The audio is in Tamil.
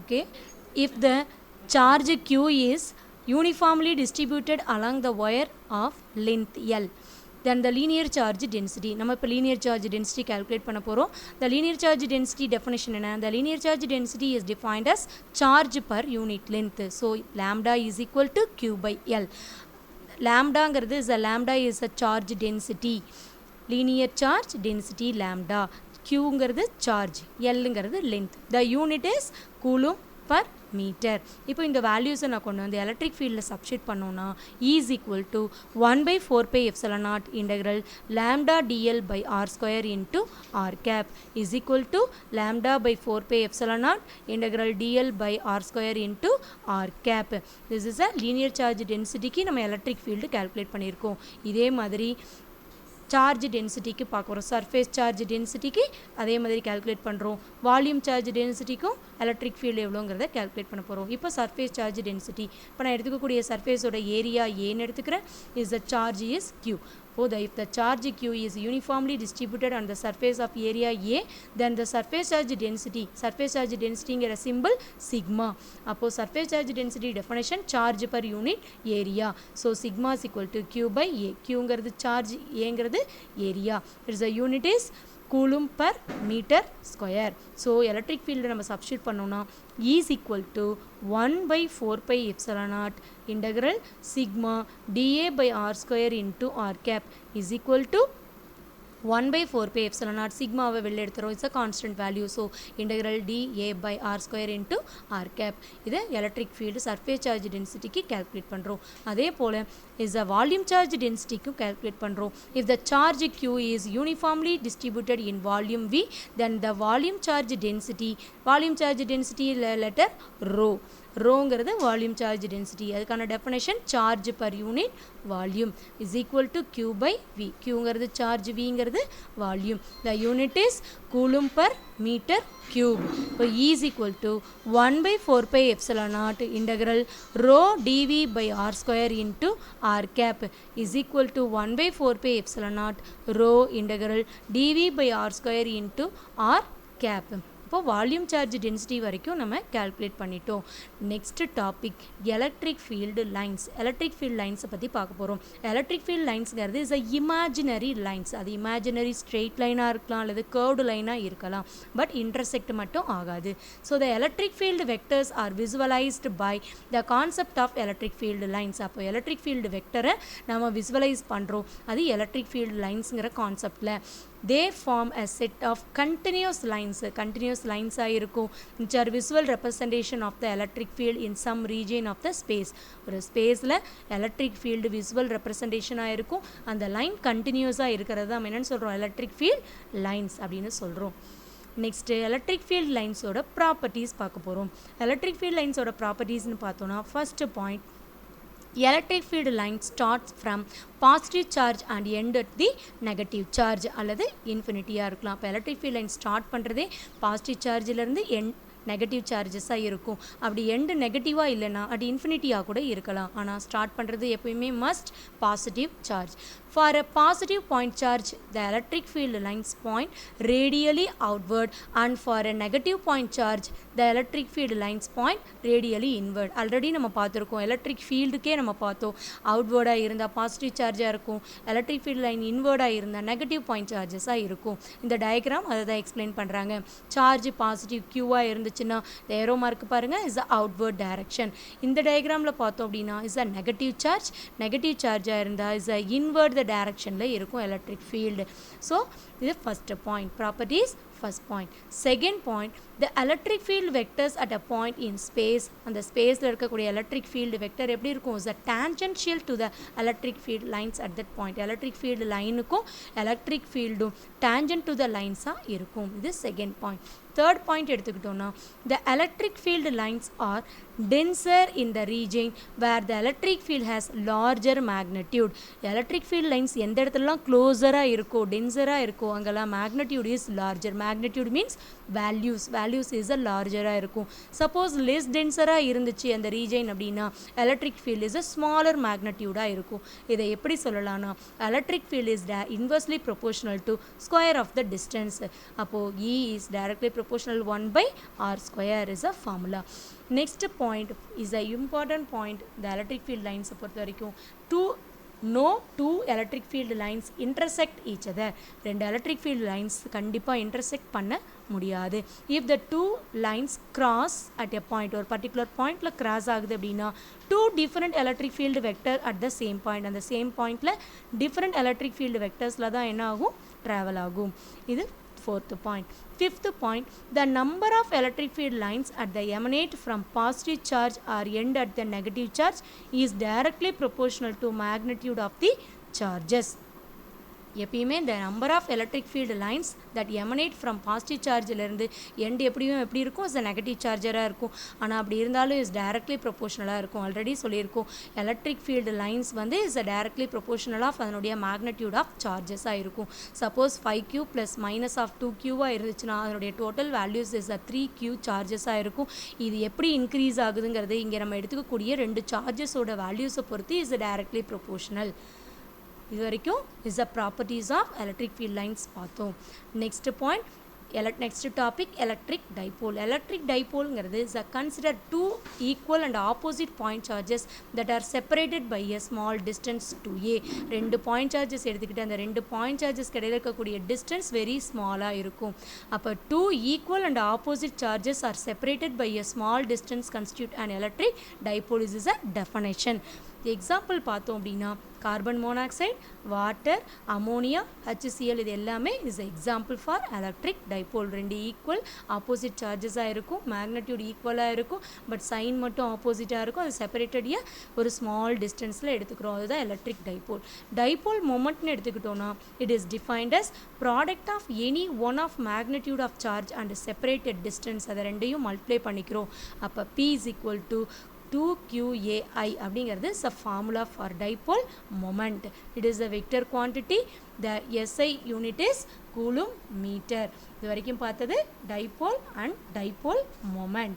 okay, if the charge q is uniformly distributed along the wire of length L, then the linear charge density. நம்ம இப்போ linear charge density calculate பண்ண போகிறோம். The linear charge density definition என்ன? The linear charge density is defined as charge per unit length. So lambda is equal to q by L. Lambda is a charge density. Linear charge density lambda. Q ங்கிறது charge, L ங்கிறது length. The unit is coulomb per meter. இப்போ இந்த வேல்யூஸை நான் கொண்டு வந்து எலக்ட்ரிக் ஃபீல்டில் சப்ஸ்டிட் பண்ணோன்னா is equal to 1 by 4 pi epsilon naught integral lambda dl by r square into r cap is equal to lambda by 4 pi epsilon naught integral dl by r square into r cap. This is a linear charge density-க்கு நம்ம எலக்ட்ரிக் ஃபீல்டு கால்குலேட் பண்ணியிருக்கோம். இதே மாதிரி சார்ஜ் டென்சிட்டிக்கு பார்க்குறோம். சர்ஃபேஸ் சார்ஜ் டென்சிட்டிக்கு அதே மாதிரி கால்குலேட் பண்ணுறோம். வால்யூம் சார்ஜ் டென்சிட்டிக்கும் எலக்ட்ரிக் ஃபீல்டு எவ்வளோங்கிறத கால்குலேட் பண்ண போகிறோம். இப்போ சர்ஃபேஸ் சார்ஜ் டென்சிட்டி, இப்போ நான் எடுத்துக்கக்கூடிய சர்ஃபேஸோட ஏரியா ஏன்னு எடுத்துக்கிறேன். Is the charge is q. If the charge q is uniformly distributed on the surface of area A, then the surface charge density ங்கிற symbol sigma. அப்போ surface charge density definition charge per unit area. So sigma is equal to q by A. q ங்கிறது charge, A ங்கிறது area. It is a unit is coulomb per meter square. So electric field நம்ம substitute பண்ணோம்னா is equal to 1 by 4 pi epsilon naught integral sigma dA by r square into r cap is equal to 1 by 4 pi epsilon naught. sigma வை வெளில எடுத்துறோம். It's a constant value. So integral dA by r square into r cap. இது எலக்ட்ரிக் ஃபீல்டு சர்ஃபேஸ் சார்ஜ் டென்சிட்டிக்கு கால்குலேட் பண்ணுறோம். அதே போல் is a volume charge density-க்கும் calculate பண்ணுறோம். If the charge q is uniformly distributed in volume V, then the volume charge density letter rho. ரோங்கிறது வால்யூம் சார்ஜ் டென்சிட்டி. அதுக்கான definition charge per unit volume is equal to q by v. qங்கிறது சார்ஜ், vங்கிறது volume. The unit is coulomb per metre cube. இப்போ is equal to 1 by 4 pi epsilon naught integral rho dv by r square into r cap is equal to 1 by 4 pi epsilon naught rho integral dv by r square into r cap. இப்போ வால்யூம் சார்ஜ் டென்சிட்டி வரைக்கும் நம்ம கால்குலேட் பண்ணிட்டோம். Next topic electric field lines. Electric field லைன்ஸை பற்றி பார்க்க போகிறோம். எலக்ட்ரிக் ஃபீல்டு லைன்ஸுங்கிறது இஸ் அ இமேஜினரி லைன்ஸ். அது இமேஜினரி ஸ்ட்ரெயிட் லைனாக இருக்கலாம் அல்லது கர்வ்டு லைனாக இருக்கலாம். பட் இன்டர்செக்ட் மட்டும் ஆகாது. So the electric field vectors are visualised by the concept of electric field lines. அப்போ எலக்ட்ரிக் ஃபீல்டு வெக்டரை நம்ம விசுவலைஸ் பண்ணுறோம். அது எலக்ட்ரிக் ஃபீல்டு லைன்ஸுங்கிற கான்செப்டில். they form a set of continuous lines ஆயிருக்கும் which are visual representation of the electric field in some region of the space. ஒரு ஸ்பேஸில் எலக்ட்ரிக் ஃபீல்டு விசுவல் ரெப்ரசன்டேஷன் ஆயிருக்கும். அந்த லைன் கண்டினியூஸாக இருக்கிறது தான் என்னென்னு சொல்கிறோம், எலக்ட்ரிக் ஃபீல்ட் லைன்ஸ் அப்படின்னு சொல்கிறோம். நெக்ஸ்ட்டு எலக்ட்ரிக் ஃபீல்ட் லைன்ஸோட ப்ராப்பர்ட்டிஸ் பார்க்க போகிறோம். எலக்ட்ரிக் ஃபீல்ட் லைன்ஸோட ப்ராப்பர்ட்டிஸ்னு பார்த்தோன்னா first point, electric field line starts from positive charge and end at the negative charge அல்லது இன்ஃபினிட்டியாக இருக்கலாம். இப்போ எலக்ட்ரிக் ஃபீல்ட் லைன் ஸ்டார்ட் பண்ணுறதே பாசிட்டிவ் சார்ஜிலேருந்து நெகட்டிவ் சார்ஜஸாக இருக்கும். அப்படி எண்டு நெகட்டிவாக இல்லைன்னா அது இன்ஃபினிட்டியாக கூட இருக்கலாம். ஆனால் ஸ்டார்ட் பண்ணுறது எப்பயுமே must positive charge. For a positive point charge, the electric field lines point radially outward, and for a negative point charge, the electric field lines point radially inward. Already நம்ம பார்த்துருக்கோம். எலக்ட்ரிக் ஃபீல்டுக்கே நம்ம பார்த்தோம். அவுட்வேர்டாக இருந்தால் பாசிட்டிவ் சார்ஜாக இருக்கும், எலக்ட்ரிக் ஃபீல்டு லைன் இன்வேர்டாக இருந்தால் நெகட்டிவ் பாயிண்ட் சார்ஜஸாக இருக்கும். இந்த டயக்ராம் அதை தான் எக்ஸ்பிளைன் பண்ணுறாங்க. சார்ஜ் பாசிட்டிவ் க்யூவாக இருந்துச்சுன்னா இந்த ஏரோ மார்க் பாருங்கள் இஸ் அ அவுட்வேர்ட் டைரக்ஷன். இந்த டயக்ராமில் பார்த்தோம் அப்படின்னா இஸ் அ நெகட்டிவ் சார்ஜாக இருந்தால் இஸ் அ இன்வர்ட் டைரக்ஷனில் இருக்கும் எலக்ட்ரிக் ஃபீல்டு. ஸோ இது first point, properties first point. Second point, the electric field vectors at a point in space. அந்த ஸ்பேஸில் இருக்கக்கூடிய எலக்ட்ரிக் ஃபீல்டு வெக்டர் எப்படி இருக்கும், is a tangential to the electric field lines at that point. Electric field லைனுக்கும் எலக்ட்ரிக் ஃபீல்டும் டேஞ்சென்ட் டு த லைன்ஸாக இருக்கும். இது செகண்ட் பாயிண்ட். தேர்ட் பாயிண்ட் எடுத்துக்கிட்டோன்னா, the electric field lines are denser in the region where the electric field has larger magnitude. Electric field lines எந்த இடத்துலலாம் க்ளோஸராக இருக்கோ, டென்சராக இருக்கோ, அங்கெல்லாம் magnitude is larger. Magnitude means values is a லார்ஜராக இருக்கும். சப்போஸ் லெஸ் டென்சராக இருந்துச்சு அந்த ரீஜன் அப்படின்னா electric field is a smaller மேக்னட்யூடாக இருக்கும். இதை எப்படி சொல்லலாம்னா, electric field is inversely proportional to square of the distance. அப்போது E is directly proportional 1 by r square is a formula. Next point is a important point. The electric field lines பொறுத்த வரைக்கும் no two electric field lines intersect each other. ரெண்டு electric field lines கண்டிப்பா intersect பண்ண முடியாது. If the two lines cross at a point, ஒரு particular pointல cross ஆகுது அப்படின்னா two different electric field vector at the same point, அந்த same pointல different electric field vectorsல தான் என்ன ஆகும் travel ஆகும். இது fourth point. Fifth point, the number of electric field lines at the emanate from positive charge or end at the negative charge is directly proportional to magnitude of the charges. எப்பயுமே the number of electric field lines that emanate from positive chargeலேருந்து end எப்படி இருக்கும் is a negative charger-ஆக இருக்கும். ஆனால் அப்படி இருந்தாலும் is directly proportional-ஆக இருக்கும். ஆல்ரெடி சொல்லியிருக்கோம் electric field lines வந்து is a directly proportional of அதனுடைய magnitude of charges-ஆக இருக்கும். Suppose 5q plus minus of 2q-ஆக இருந்துச்சுன்னா அதனுடைய total values is a 3q charges-ஆக இருக்கும். இது எப்படி increase ஆகுதுங்கிறது இங்கே நம்ம எடுத்துக்கக்கூடிய ரெண்டு charges-ஓட values-ஐ பொறுத்து is a directly proportional. இது வரைக்கும் is the properties of electric field lines பார்த்தோம். next point, next topic, electric dipole. Electric dipole is a consider two equal and opposite point charges that are separated by a small distance to a. ரெண்டு point charges எடுத்துக்கிட்டு அந்த ரெண்டு point charges இடையில இருக்கக்கூடிய distance very small-ஆ இருக்கும். அப்போ two equal and opposite charges are separated by a small distance constitute an electric dipole. This is a definition. Example பார்த்தோம் அப்படின்னா carbon monoxide, water, ammonia, HCl இது எல்லாமே is example for electric dipole. ரெண்டு ஈக்குவல் ஆப்போசிட் சார்ஜஸாக இருக்கும், மேக்னட்யூட் ஈக்குவலாக இருக்கும், பட் சைன் மட்டும் ஆப்போசிட்டாக இருக்கும். அது செப்பரேட்டடியாக ஒரு ஸ்மால் டிஸ்டன்ஸில் எடுத்துக்கிறோம். அதுதான் எலக்ட்ரிக் டைபோல். டைபோல் மொமெண்ட்னு எடுத்துக்கிட்டோன்னா it is defined as product of any one of magnitude of charge and separated distance. அதை ரெண்டையும் மல்டிப்ளை பண்ணிக்கிறோம். அப்போ P is equal to 2qai அப்படிங்கிறது is a formula for dipole moment. It is a vector quantity. The SI unit is coulomb meter. இது வரைக்கும் பார்த்தது dipole and dipole moment.